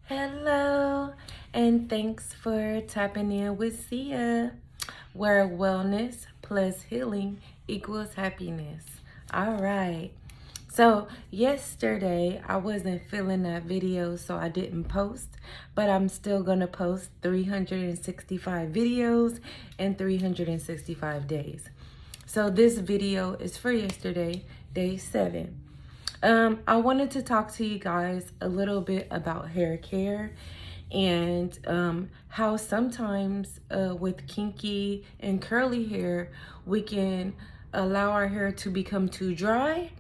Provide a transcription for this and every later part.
Hello, and thanks for tapping in with Sia, where wellness plus healing equals happiness. All right. So, yesterday I wasn't feeling that video, so I didn't post, but I'm still gonna post 365 videos in 365 days. So, this video is for yesterday, day 7. I wanted to talk to you guys a little bit about hair care and how sometimes with kinky and curly hair, we can allow our hair to become too dry,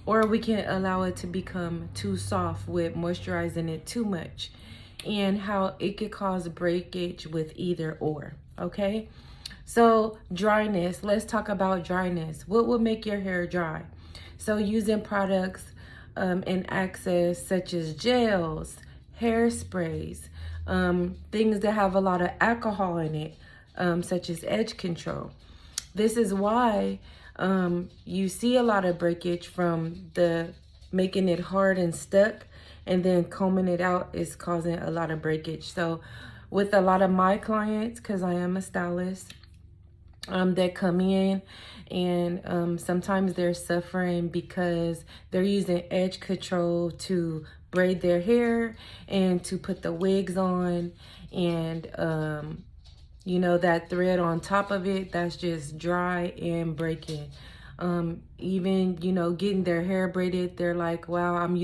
or we can allow it to become too soft with moisturizing it too much, and how it could cause breakage with either or. Okay, so dryness, let's talk about dryness. What will make your hair dry? So using products and access such as gels, hairsprays, things that have a lot of alcohol in it, such as edge control. This is why you see a lot of breakage from the making it hard and stuck, and then combing it out is causing a lot of breakage. So with a lot of my clients, because I am a stylist, that come in and sometimes they're suffering because they're using edge control to braid their hair and to put the wigs on, and you know, that thread on top of it, that's just dry and breaking. Even, you know, getting their hair braided, they're like, wow, I'm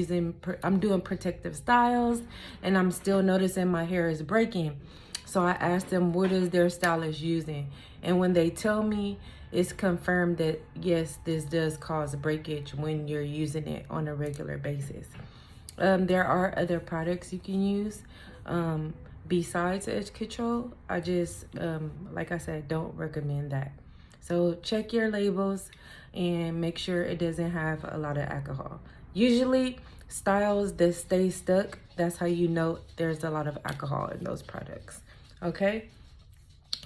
doing protective styles and I'm still noticing my hair is breaking. So I asked them, what is their stylist using? And when they tell me, it's confirmed that yes, this does cause breakage when you're using it on a regular basis. There are other products you can use besides edge control. I just, like I said, don't recommend that. So check your labels and make sure it doesn't have a lot of alcohol. Usually styles that stay stuck, that's how you know there's a lot of alcohol in those products. Okay,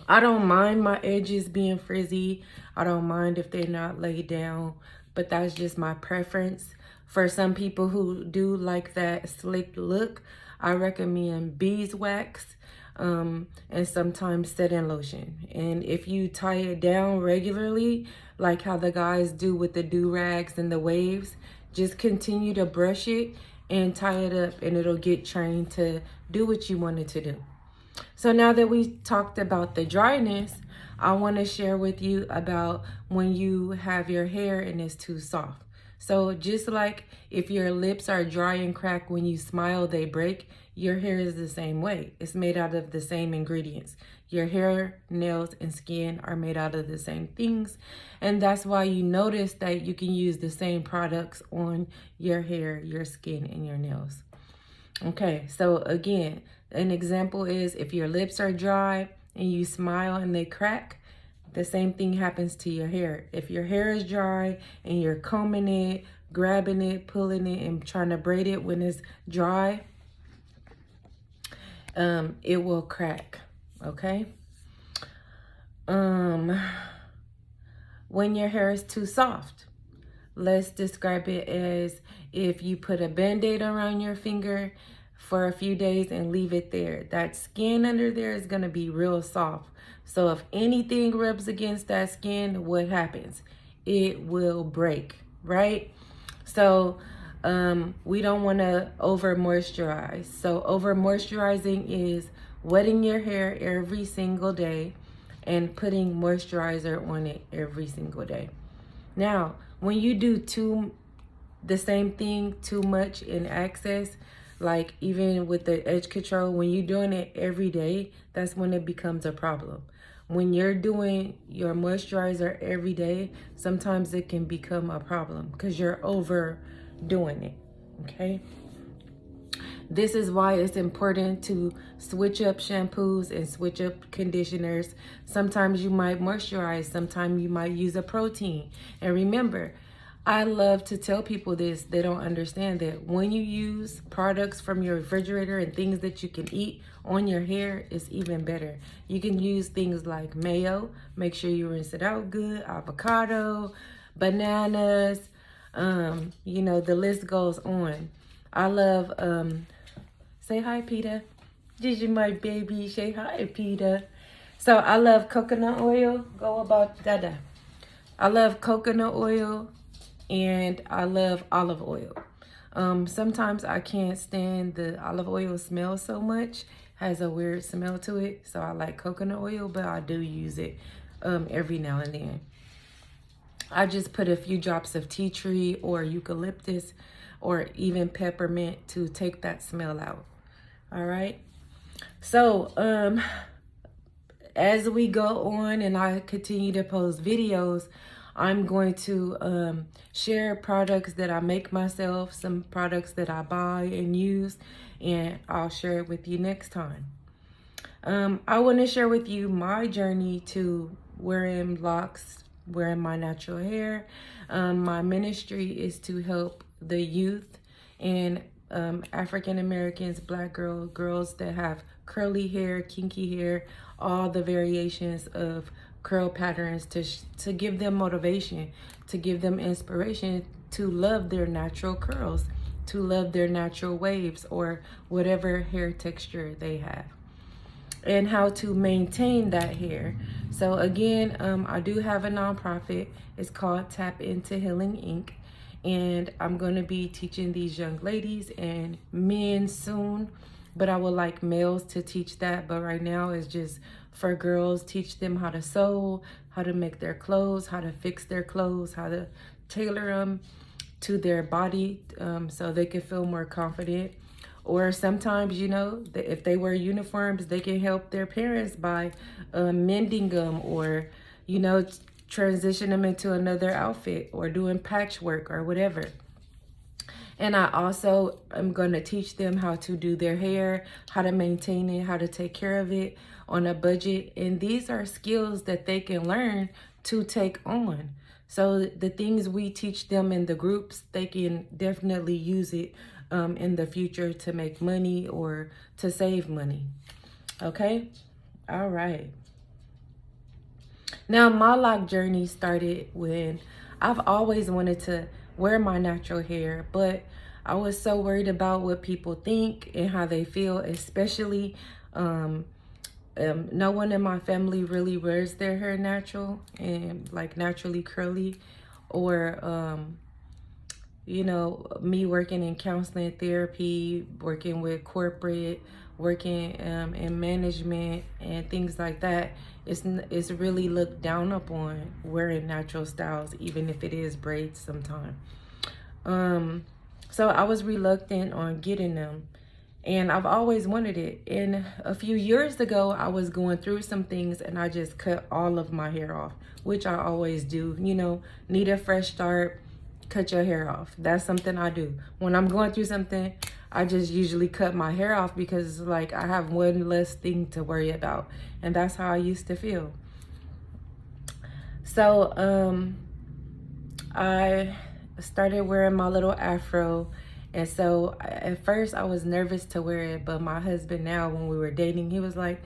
I don't mind my edges being frizzy. I don't mind if they're not laid down, but that's just my preference. For some people who do like that slick look, I recommend beeswax and sometimes setting lotion. And if you tie it down regularly, like how the guys do with the do-rags and the waves, just continue to brush it and tie it up, and it'll get trained to do what you want it to do. So now that we talked about the dryness, I want to share with you about when you have your hair and it's too soft. So just like if your lips are dry and cracked when you smile, they break, your hair is the same way. It's made out of the same ingredients. Your hair, nails, and skin are made out of the same things. And that's why you notice that you can use the same products on your hair, your skin, and your nails. Okay, so again, an example is if your lips are dry and you smile and they crack, the same thing happens to your hair. If your hair is dry and you're combing it, grabbing it, pulling it, and trying to braid it when it's dry, it will crack, okay? When your hair is too soft, let's describe it as if you put a Band-Aid around your finger for a few days and leave it there. That skin under there is going to be real soft. So if anything rubs against that skin, what happens? It will break, right? So we don't want to over moisturize. So over moisturizing is wetting your hair every single day and putting moisturizer on it every single day. Now, when you do the same thing too much in excess, like even with the edge control, when you're doing it every day, that's when it becomes a problem. When you're doing your moisturizer every day, sometimes it can become a problem because you're overdoing it, okay? This is why it's important to switch up shampoos and switch up conditioners. Sometimes you might moisturize, sometimes you might use a protein. And remember, I love to tell people this, they don't understand that when you use products from your refrigerator and things that you can eat on your hair, it's even better. You can use things like mayo, make sure you rinse it out good, avocado, bananas, you know, the list goes on. I love Say hi, Peter. This is my baby. Say hi, Peter. So I love coconut oil. Go about Dada. I love coconut oil and I love olive oil. Sometimes I can't stand the olive oil smell so much. Has a weird smell to it. So I like coconut oil, but I do use it every now and then. I just put a few drops of tea tree or eucalyptus or even peppermint to take that smell out. All right. So as we go on and I continue to post videos, I'm going to share products that I make myself, some products that I buy and use, and I'll share it with you next time. I want to share with you my journey to wearing locks, wearing my natural hair. My ministry is to help the youth and African Americans, Black girls that have curly hair, kinky hair, all the variations of curl patterns to give them motivation, to give them inspiration to love their natural curls, to love their natural waves or whatever hair texture they have, and how to maintain that hair. So again, I do have a nonprofit. It's called Tap Into Healing Inc. And I'm going to be teaching these young ladies and men soon, but I would like males to teach that. But right now it's just for girls, teach them how to sew, how to make their clothes, how to fix their clothes, how to tailor them to their body so they can feel more confident. Or sometimes, you know, if they wear uniforms, they can help their parents by mending them or, you know, transition them into another outfit or doing patchwork or whatever. And I also am going to teach them how to do their hair, how to maintain it, how to take care of it on a budget. And these are skills that they can learn to take on. So the things we teach them in the groups, they can definitely use it in the future to make money or to save money. Okay? All right. Now, my lock journey started when I've always wanted to wear my natural hair, but I was so worried about what people think and how they feel, especially no one in my family really wears their hair natural and like naturally curly, or you know, me working in counseling, therapy, working with corporate, working in management and things like that. It's really looked down upon wearing natural styles, even if it is braids sometimes. So I was reluctant on getting them, and I've always wanted it. And a few years ago, I was going through some things and I just cut all of my hair off, which I always do. You know, need a fresh start, cut your hair off. That's something I do. When I'm going through something, I just usually cut my hair off because like I have one less thing to worry about. And that's how I used to feel. So I started wearing my little afro. And so at first I was nervous to wear it, but my husband now, when we were dating, he was like,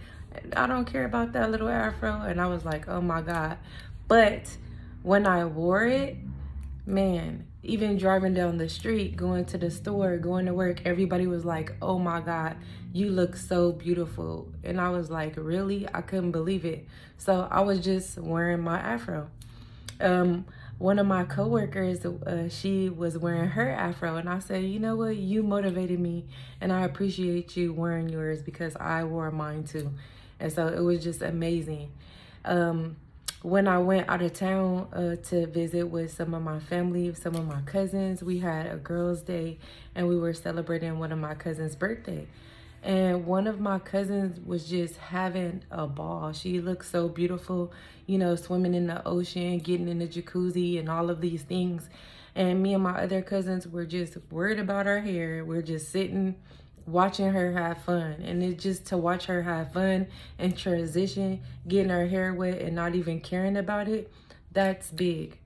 I don't care about that little afro. And I was like, oh my God. But when I wore it, man, even driving down the street, going to the store, going to work, everybody was like, oh my God, you look so beautiful. And I was like, really? I couldn't believe it. So I was just wearing my afro. One of my coworkers, she was wearing her afro, and I said, you know what, you motivated me, and I appreciate you wearing yours because I wore mine too. And so it was just amazing. When I went out of town to visit with some of my family, some of my cousins, we had a girls' day and we were celebrating one of my cousins' birthday. And one of my cousins was just having a ball. She looked so beautiful, you know, swimming in the ocean, getting in the jacuzzi and all of these things. And me and my other cousins were just worried about her hair. We're just sitting, watching her have fun. And it's just to watch her have fun and transition, getting her hair wet and not even caring about it, that's big.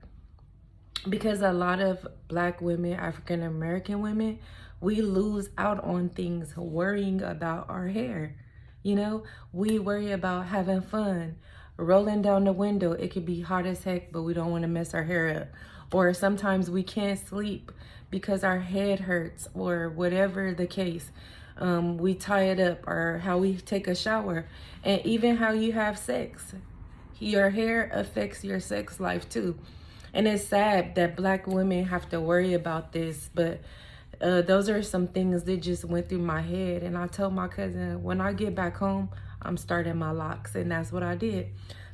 Because a lot of Black women, African American women, we lose out on things worrying about our hair. You know, we worry about having fun, rolling down the window. It could be hot as heck, but we don't want to mess our hair up. Or sometimes we can't sleep because our head hurts or whatever the case. we tie it up, or how we take a shower, and even how you have sex. Your hair affects your sex life too. And it's sad that Black women have to worry about this, but those are some things that just went through my head. And I told my cousin, when I get back home, I'm starting my locks, and that's what I did.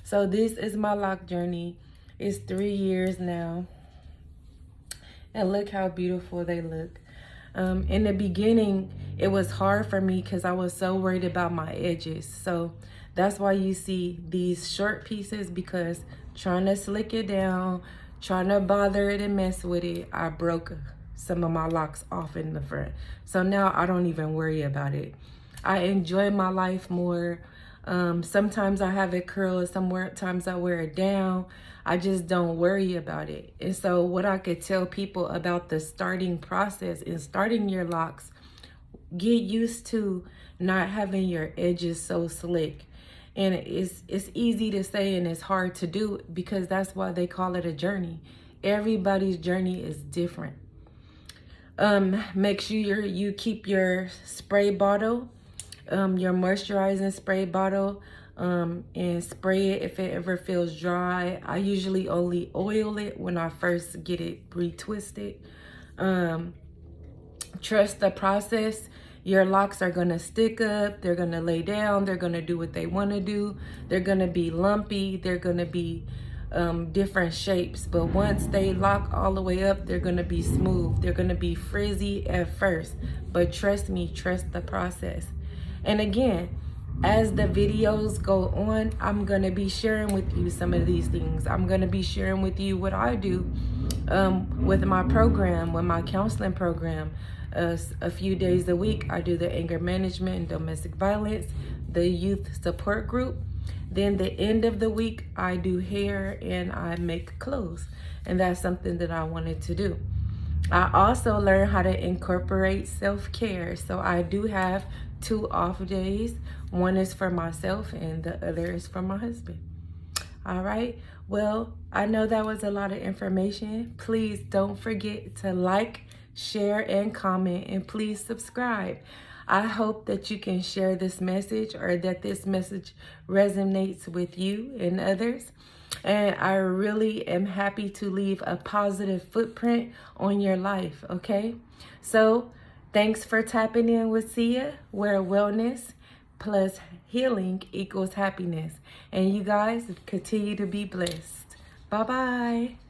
So this is my lock journey. It's 3 years now, and look how beautiful they look. In the beginning, it was hard for me because I was so worried about my edges. So that's why you see these short pieces, because trying to slick it down, trying to bother it and mess with it, I broke some of my locks off in the front. So now I don't even worry about it. I enjoy my life more. Sometimes I have it curled, sometimes I wear it down. I just don't worry about it. And so what I could tell people about the starting process in starting your locks, get used to not having your edges so slick. And it's easy to say and it's hard to do, because that's why they call it a journey. Everybody's journey is different. Make sure you keep your spray bottle, your moisturizing spray bottle, and spray it if it ever feels dry. I usually only oil it when I first get it retwisted. Trust the process. Your locks are gonna stick up, they're gonna lay down, they're gonna do what they wanna do, they're gonna be lumpy, they're gonna be different shapes, but once they lock all the way up, they're gonna be smooth. They're gonna be frizzy at first, but trust me, trust the process. And again, as the videos go on, I'm gonna be sharing with you some of these things. I'm gonna be sharing with you what I do with my program, with my counseling program. A few days a week, I do the anger management and domestic violence, the youth support group. Then the end of the week, I do hair and I make clothes. And that's something that I wanted to do. I also learned how to incorporate self-care. So I do have 2 off days. One is for myself and the other is for my husband. All right. Well, I know that was a lot of information. Please don't forget to like, share, and comment, and please subscribe. I hope that you can share this message, or that this message resonates with you and others. And I really am happy to leave a positive footprint on your life, okay? So thanks for tapping in with Sia, where wellness plus healing equals happiness. And you guys continue to be blessed. Bye-bye.